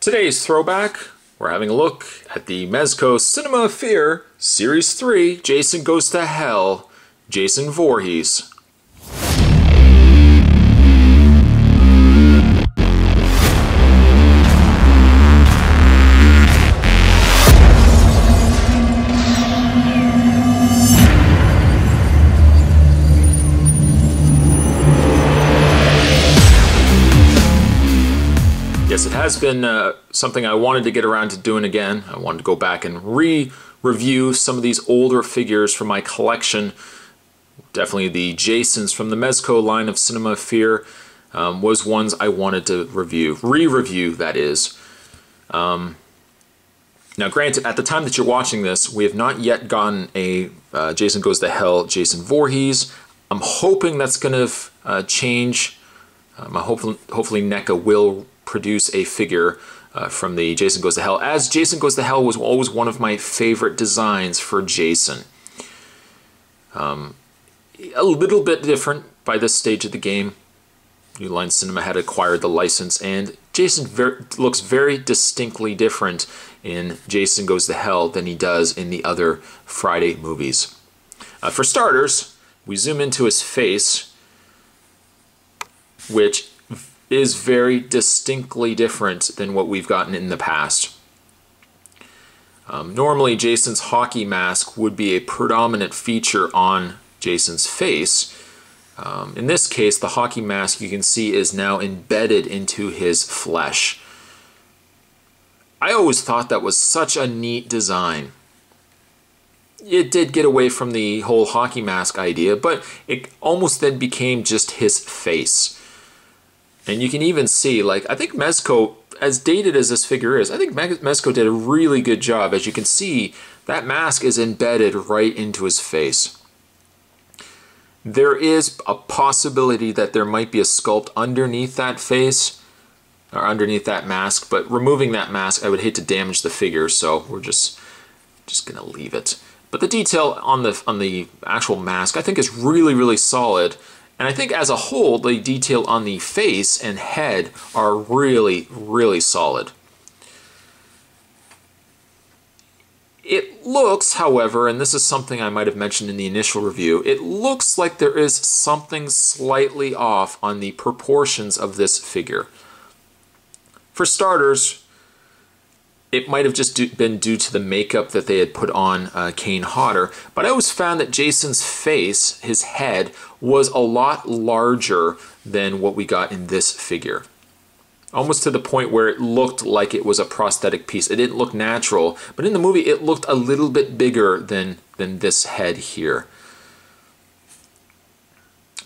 Today's Throwback, we're having a look at the Mezco Cinema of Fear Series 3, Jason Goes to Hell, Jason Voorhees. Yes, it has been something I wanted to get around to doing again. I wanted to go back and re-review some of these older figures from my collection. Definitely the Jasons from the Mezco line of Cinema of Fear was ones I wanted to review. Re-review, that is. Now granted, at the time that you're watching this, we have not yet gotten a Jason Goes to Hell, Jason Voorhees. I'm hoping that's going to change. Hopefully NECA will produce a figure from the Jason Goes to Hell, as Jason Goes to Hell was always one of my favorite designs for Jason. A little bit different by this stage of the game. New Line Cinema had acquired the license, and Jason looks very distinctly different in Jason Goes to Hell than he does in the other Friday movies. For starters, we zoom into his face, which is very distinctly different than what we've gotten in the past. Normally, Jason's hockey mask would be a predominant feature on Jason's face. In this case, the hockey mask, you can see, is now embedded into his flesh. I always thought that was such a neat design. It did get away from the whole hockey mask idea, but it almost then became just his face. And you can even see, like, I think Mezco, as dated as this figure is, I think Mezco did a really good job. As you can see, that mask is embedded right into his face. There is a possibility that there might be a sculpt underneath that face, or underneath that mask, but removing that mask, I would hate to damage the figure, so we're just gonna leave it. But the detail on the actual mask, I think, is really, really solid. And I think as a whole, the detail on the face and head are really, really solid. It looks, however, and this is something I might have mentioned in the initial review, it looks like there is something slightly off on the proportions of this figure. For starters, it might have just been due to the makeup that they had put on Kane Hodder, but I always found that Jason's face, his head, was a lot larger than what we got in this figure. Almost to the point where it looked like it was a prosthetic piece. It didn't look natural, but in the movie it looked a little bit bigger than this head here.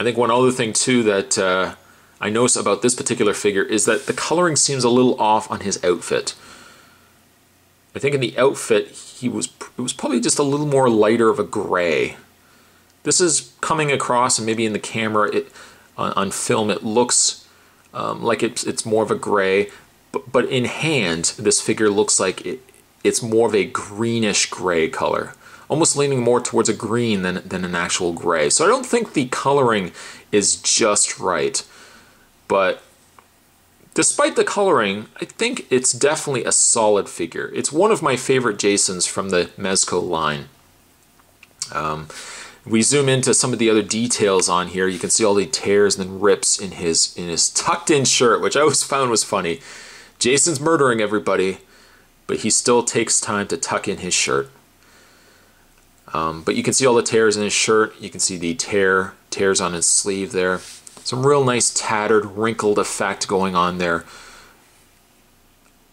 I think one other thing too that I noticed about this particular figure is that the coloring seems a little off on his outfit. I think in the outfit, it was probably just a little more lighter of a gray. This is coming across, and maybe in the camera, on film, it looks like it's more of a gray. But in hand, this figure looks like it's more of a greenish gray color. Almost leaning more towards a green than an actual gray. So I don't think the coloring is just right. But despite the coloring, I think it's definitely a solid figure. It's one of my favorite Jasons from the Mezco line. We zoom into some of the other details on here. You can see all the tears and then rips in his tucked-in shirt, which I always found was funny. Jason's murdering everybody, but he still takes time to tuck in his shirt. But you can see all the tears in his shirt. You can see the tears on his sleeve there. Some real nice tattered, wrinkled effect going on there.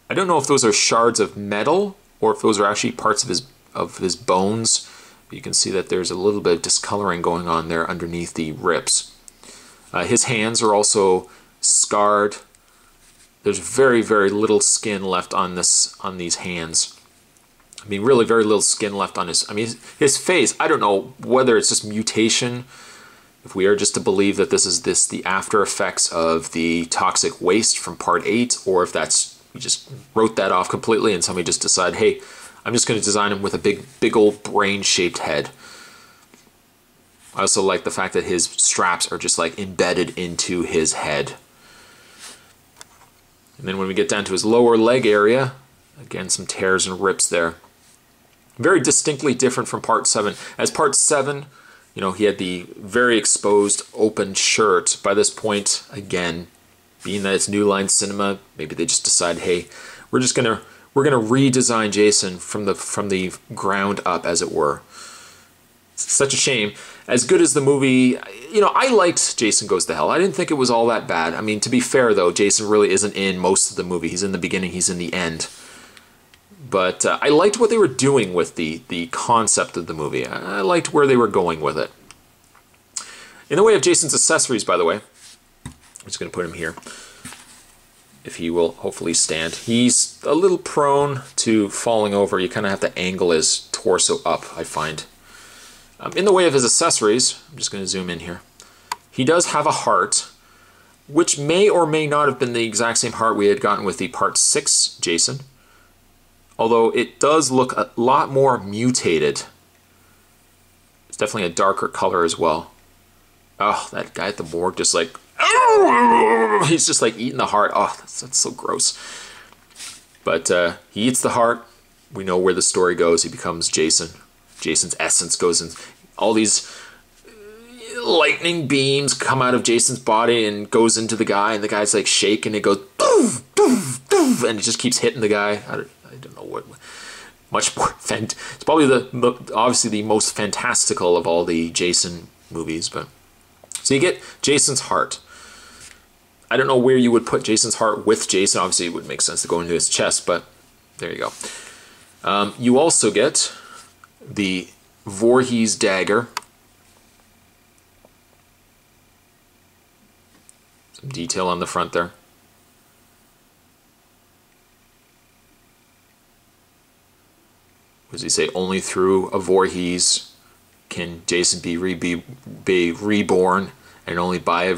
I don't know if those are shards of metal or if those are actually parts of his bones. But you can see that there's a little bit of discoloring going on there underneath the rips. His hands are also scarred. There's very, very little skin left on these hands. I mean, really very little skin left on his face. I don't know whether it's just mutation. If we are just to believe that this is the after effects of the toxic waste from part 8, or if we just wrote that off completely and somebody just decided, hey, I'm just going to design him with a big old brain-shaped head. I also like the fact that his straps are just like embedded into his head. And then when we get down to his lower leg area, again, some tears and rips there. Very distinctly different from part 7. As part 7, you know, he had the very exposed, open shirt. By this point, again, being that it's New Line Cinema, maybe they just decide, hey, we're gonna redesign Jason from the ground up, as it were. It's such a shame. As good as the movie, you know, I liked Jason Goes to Hell. I didn't think it was all that bad. I mean, to be fair though, Jason really isn't in most of the movie. He's in the beginning, he's in the end. But I liked what they were doing with the concept of the movie. I liked where they were going with it. In the way of Jason's accessories, by the way, I'm just going to put him here, if he will hopefully stand. He's a little prone to falling over. You kind of have to angle his torso up, I find. In the way of his accessories, I'm just going to zoom in here. He does have a heart, which may or may not have been the exact same heart we had gotten with the Part 6 Jason. Although it does look a lot more mutated. It's definitely a darker color as well. Oh, that guy at the morgue just like, oh, he's just like eating the heart. Oh, that's so gross. But he eats the heart. We know where the story goes. He becomes Jason. Jason's essence goes in. All these lightning beams come out of Jason's body and goes into the guy, and the guy's like shaking. It goes doof, doof, doof, and it just keeps hitting the guy. I don't know what. Much more. It's probably obviously the most fantastical of all the Jason movies. But so you get Jason's heart. I don't know where you would put Jason's heart with Jason. Obviously, it would make sense to go into his chest, but there you go. You also get the Voorhees dagger. Some detail on the front there. What does he say? Only through a Voorhees can Jason be reborn, and only by a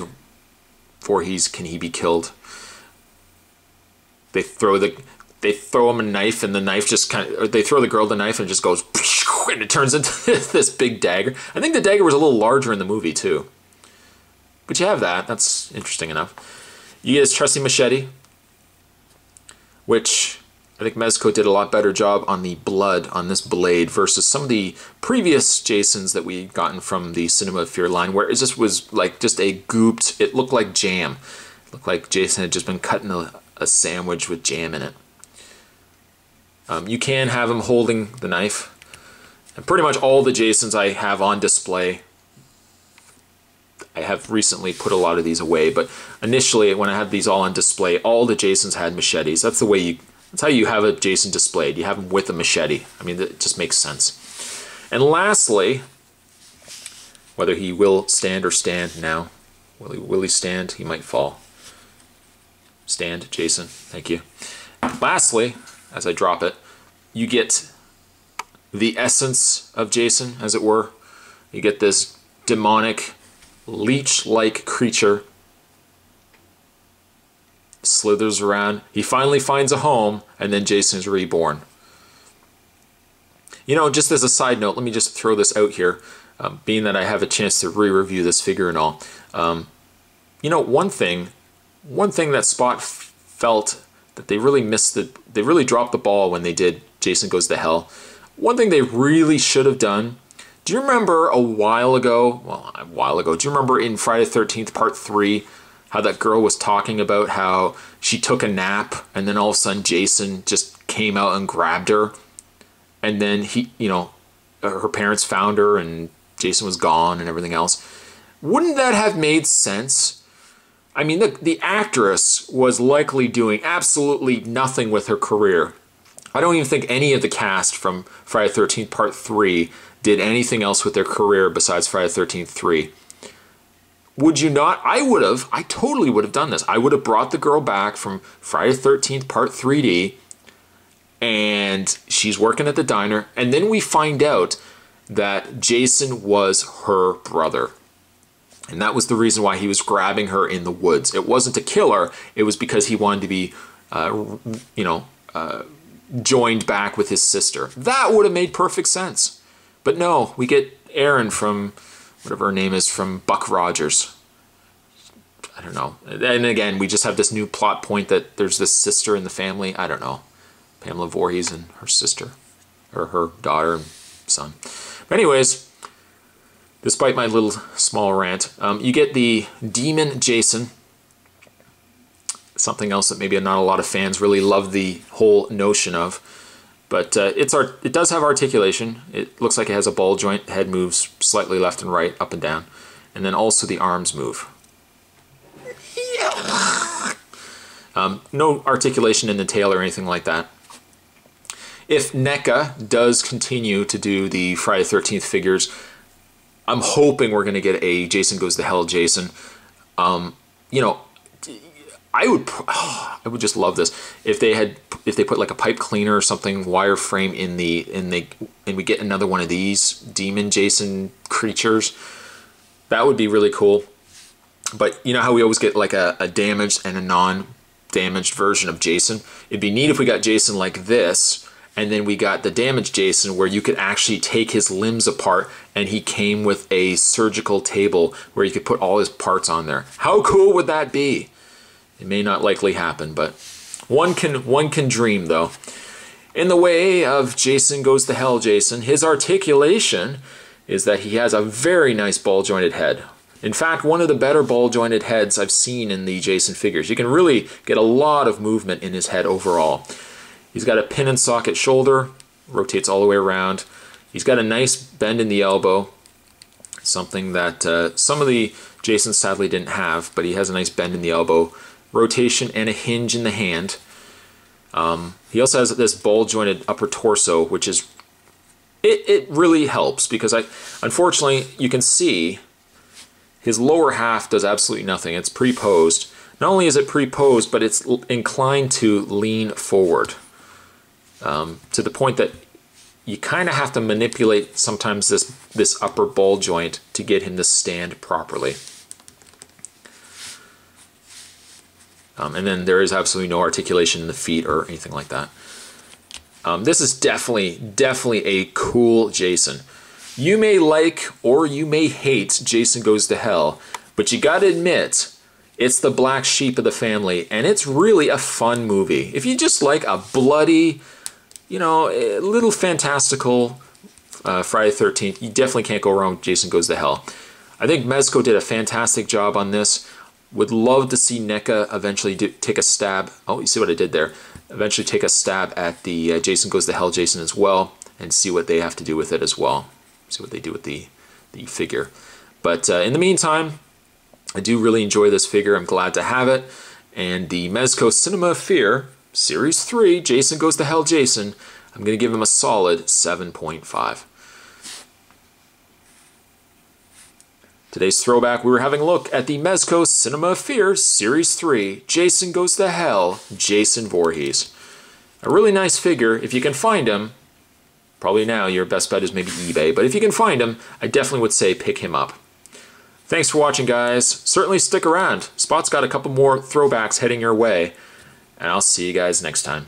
Voorhees can he be killed. They throw him a knife, and the knife just they throw the girl the knife, and it just goes, and it turns into this big dagger. I think the dagger was a little larger in the movie too. But you have that. That's interesting enough. You get his trusty machete, which I think Mezco did a lot better job on the blood on this blade versus some of the previous Jasons that we gotten from the Cinema of Fear line, where it just was like just a gooped, it looked like jam. It looked like Jason had just been cutting a sandwich with jam in it. You can have him holding the knife. And pretty much all the Jasons I have on display, I have recently put a lot of these away, but initially when I had these all on display, all the Jasons had machetes. That's how you have a Jason displayed. You have him with a machete. I mean, it just makes sense. And lastly, whether he will stand or stand now. Will he stand? He might fall. Stand, Jason. Thank you. Lastly, as I drop it, you get the essence of Jason, as it were. You get this demonic, leech-like creature. Slithers around. He finally finds a home, and then Jason is reborn. You know, just as a side note, let me just throw this out here, being that I have a chance to re-review this figure and all. You know, one thing that Spot felt that they really they really dropped the ball when they did Jason Goes to Hell. One thing they really should have done. Do you remember a while ago, do you remember in Friday the 13th Part 3, how that girl was talking about how she took a nap and then all of a sudden Jason just came out and grabbed her, and then her parents found her and Jason was gone and everything else? Wouldn't that have made sense? I mean, the actress was likely doing absolutely nothing with her career. I don't even think any of the cast from Friday the 13th Part 3 did anything else with their career besides Friday the 13th 3. Would you not? I totally would have done this. I would have brought the girl back from Friday the 13th Part 3D, and she's working at the diner, and then we find out that Jason was her brother. And that was the reason why he was grabbing her in the woods. It wasn't to kill her, it was because he wanted to be, joined back with his sister. That would have made perfect sense. But no, we get Erin from, whatever her name is, from Buck Rogers. I don't know. And again, we just have this new plot point that there's this sister in the family. I don't know. Pamela Voorhees and her sister, or her daughter and son. But anyways, despite my little small rant, you get the Demon Jason. Something else that maybe not a lot of fans really love the whole notion of. But it does have articulation. It looks like it has a ball joint. Head moves slightly left and right, up and down. And then also the arms move. No articulation in the tail or anything like that. If NECA does continue to do the Friday the 13th figures, I'm hoping we're going to get a Jason Goes to Hell Jason. You know, I would just love this if they put like a pipe cleaner or something wireframe and we get another one of these Demon Jason creatures. That would be really cool. But you know how we always get like a damaged and a non-damaged version of Jason? It'd be neat if we got Jason like this, and then we got the damaged Jason where you could actually take his limbs apart and he came with a surgical table where you could put all his parts on there. How cool would that be? It may not likely happen, but one can dream though. In the way of Jason Goes to Hell Jason, his articulation is that he has a very nice ball-jointed head. In fact, one of the better ball-jointed heads I've seen in the Jason figures. You can really get a lot of movement in his head overall. He's got a pin and socket shoulder, rotates all the way around. He's got a nice bend in the elbow, something that some of the Jasons sadly didn't have, but he has a nice bend in the elbow, rotation, and a hinge in the hand. He also has this ball-jointed upper torso, which is, it really helps because unfortunately, you can see his lower half does absolutely nothing. It's pre-posed. Not only is it pre-posed, but it's inclined to lean forward to the point that you kind of have to manipulate sometimes this upper ball joint to get him to stand properly. And then there is absolutely no articulation in the feet or anything like that. This is definitely a cool Jason. You may like or you may hate Jason Goes to Hell, but you gotta admit, it's the black sheep of the family, and it's really a fun movie. If you just like a bloody, you know, a little fantastical Friday the 13th, you definitely can't go wrong with Jason Goes to Hell. I think Mezco did a fantastic job on this. Would love to see NECA eventually take a stab. Oh, you see what I did there? Eventually take a stab at the Jason Goes to Hell Jason as well, and see what they have to do with it as well. See what they do with the figure. But in the meantime, I do really enjoy this figure. I'm glad to have it. And the Mezco Cinema of Fear Series 3, Jason Goes to Hell Jason, I'm going to give him a solid 7.5. Today's throwback, we were having a look at the Mezco Cinema of Fear Series 3, Jason Goes to Hell, Jason Voorhees. A really nice figure. If you can find him, probably now your best bet is maybe eBay, but if you can find him, I definitely would say pick him up. Thanks for watching, guys. Certainly stick around. Spot's got a couple more throwbacks heading your way, and I'll see you guys next time.